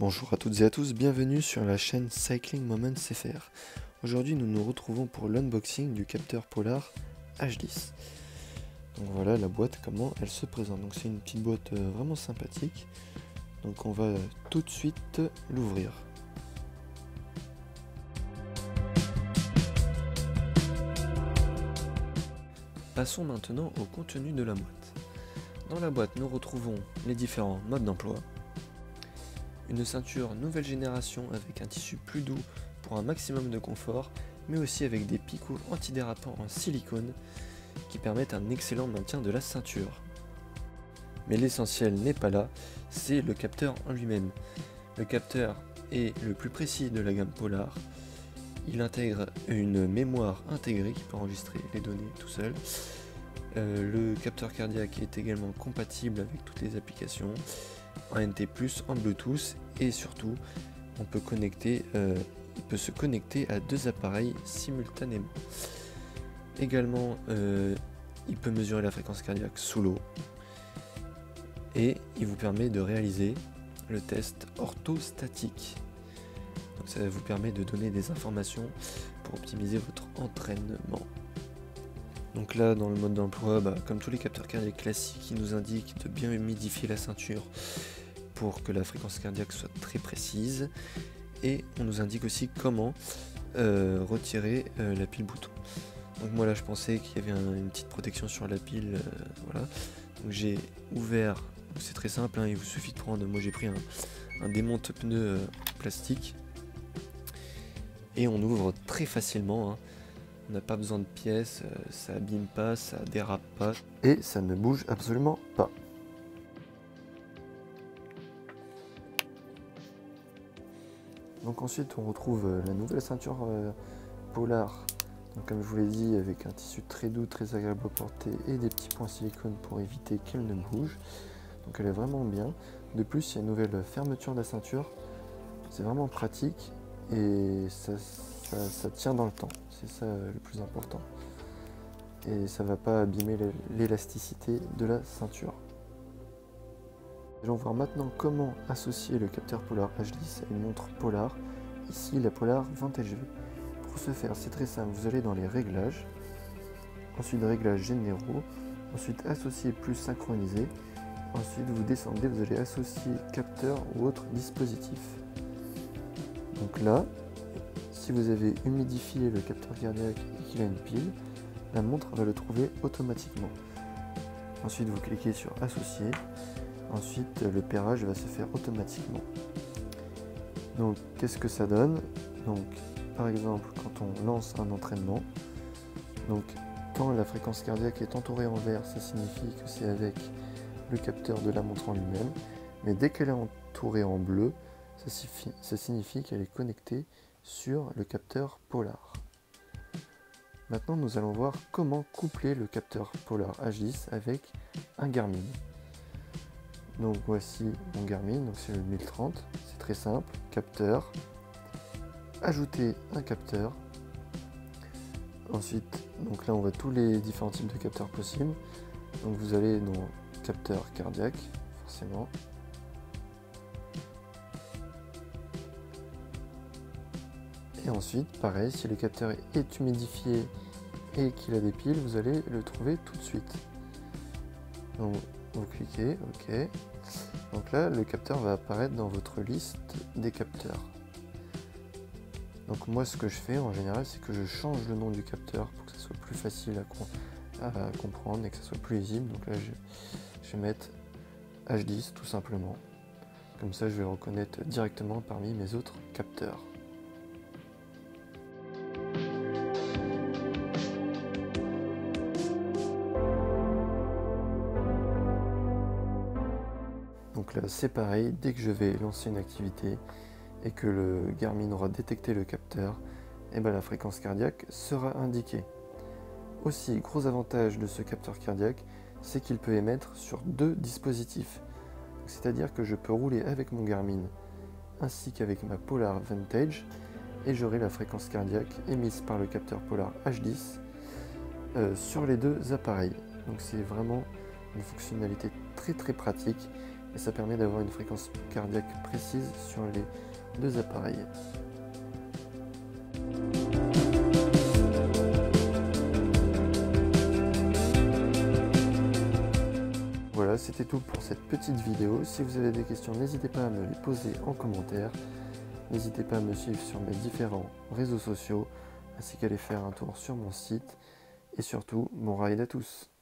Bonjour à toutes et à tous, bienvenue sur la chaîne Cycling Moments FR. Aujourd'hui nous nous retrouvons pour l'unboxing du capteur Polar H10. Donc voilà la boîte, comment elle se présente. Donc c'est une petite boîte vraiment sympathique. Donc on va tout de suite l'ouvrir. Passons maintenant au contenu de la boîte. Dans la boîte nous retrouvons les différents modes d'emploi. Une ceinture nouvelle génération avec un tissu plus doux pour un maximum de confort, mais aussi avec des picots antidérapants en silicone qui permettent un excellent maintien de la ceinture. Mais l'essentiel n'est pas là, c'est le capteur en lui-même. Le capteur est le plus précis de la gamme Polar. Il intègre une mémoire intégrée qui peut enregistrer les données tout seul. Le capteur cardiaque est également compatible avec toutes les applications, en NT+, en Bluetooth, et surtout il peut se connecter à deux appareils simultanément. Également il peut mesurer la fréquence cardiaque sous l'eau et il vous permet de réaliser le test orthostatique. Donc ça vous permet de donner des informations pour optimiser votre entraînement. Donc là, dans le mode d'emploi, comme tous les capteurs cardiaques classiques, il nous indique de bien humidifier la ceinture pour que la fréquence cardiaque soit très précise. Et on nous indique aussi comment retirer la pile bouton. Donc moi là, je pensais qu'il y avait une petite protection sur la pile, voilà. Donc j'ai ouvert, c'est très simple, hein, il vous suffit de prendre, moi j'ai pris un démonte-pneu plastique. Et on ouvre très facilement, hein. On n'a pas besoin de pièces, ça abîme pas, ça dérape pas et ça ne bouge absolument pas. Donc ensuite on retrouve la nouvelle ceinture Polar, donc comme je vous l'ai dit, avec un tissu très doux, très agréable à porter et des petits points silicone pour éviter qu'elle ne bouge. Donc elle est vraiment bien. De plus il y a une nouvelle fermeture de la ceinture, c'est vraiment pratique et ça tient dans le temps, c'est ça le plus important. Et ça ne va pas abîmer l'élasticité de la ceinture. Allons voir maintenant comment associer le capteur Polar H10 à une montre Polar, ici la Polar Vantage V. Pour ce faire, c'est très simple, vous allez dans les réglages, ensuite réglages généraux, ensuite associer plus synchronisé, ensuite vous descendez, vous allez associer capteur ou autre dispositif. Donc là, si vous avez humidifié le capteur cardiaque et qu'il a une pile, la montre va le trouver automatiquement. Ensuite, vous cliquez sur associer. Ensuite, le pairage va se faire automatiquement. Donc, qu'est-ce que ça donne? Donc, par exemple, quand on lance un entraînement, donc quand la fréquence cardiaque est entourée en vert, ça signifie que c'est avec le capteur de la montre en lui-même. Mais dès qu'elle est entourée en bleu, ça signifie qu'elle est connectée sur le capteur Polar. Maintenant nous allons voir comment coupler le capteur Polar H10 avec un Garmin. Donc voici mon Garmin, donc c'est le 1030, c'est très simple, capteur, ajouter un capteur. Ensuite, donc là on voit tous les différents types de capteurs possibles. Donc vous allez dans capteur cardiaque, forcément. Et ensuite, pareil, si le capteur est humidifié et qu'il a des piles, vous allez le trouver tout de suite. Donc, vous cliquez, OK. Donc là, le capteur va apparaître dans votre liste des capteurs. Donc moi, ce que je fais en général, c'est que je change le nom du capteur pour que ça soit plus facile à comprendre et que ça soit plus lisible. Donc là, je vais mettre H10 tout simplement. Comme ça, je vais le reconnaître directement parmi mes autres capteurs. Donc là c'est pareil, dès que je vais lancer une activité et que le Garmin aura détecté le capteur, et la fréquence cardiaque sera indiquée. Aussi, gros avantage de ce capteur cardiaque, c'est qu'il peut émettre sur deux dispositifs. C'est-à-dire que je peux rouler avec mon Garmin ainsi qu'avec ma Polar Vantage et j'aurai la fréquence cardiaque émise par le capteur Polar H10 sur les deux appareils. Donc c'est vraiment une fonctionnalité très pratique et ça permet d'avoir une fréquence cardiaque précise sur les deux appareils. Voilà, c'était tout pour cette petite vidéo. Si vous avez des questions, n'hésitez pas à me les poser en commentaire. N'hésitez pas à me suivre sur mes différents réseaux sociaux, ainsi qu'à aller faire un tour sur mon site. Et surtout, bon ride à tous!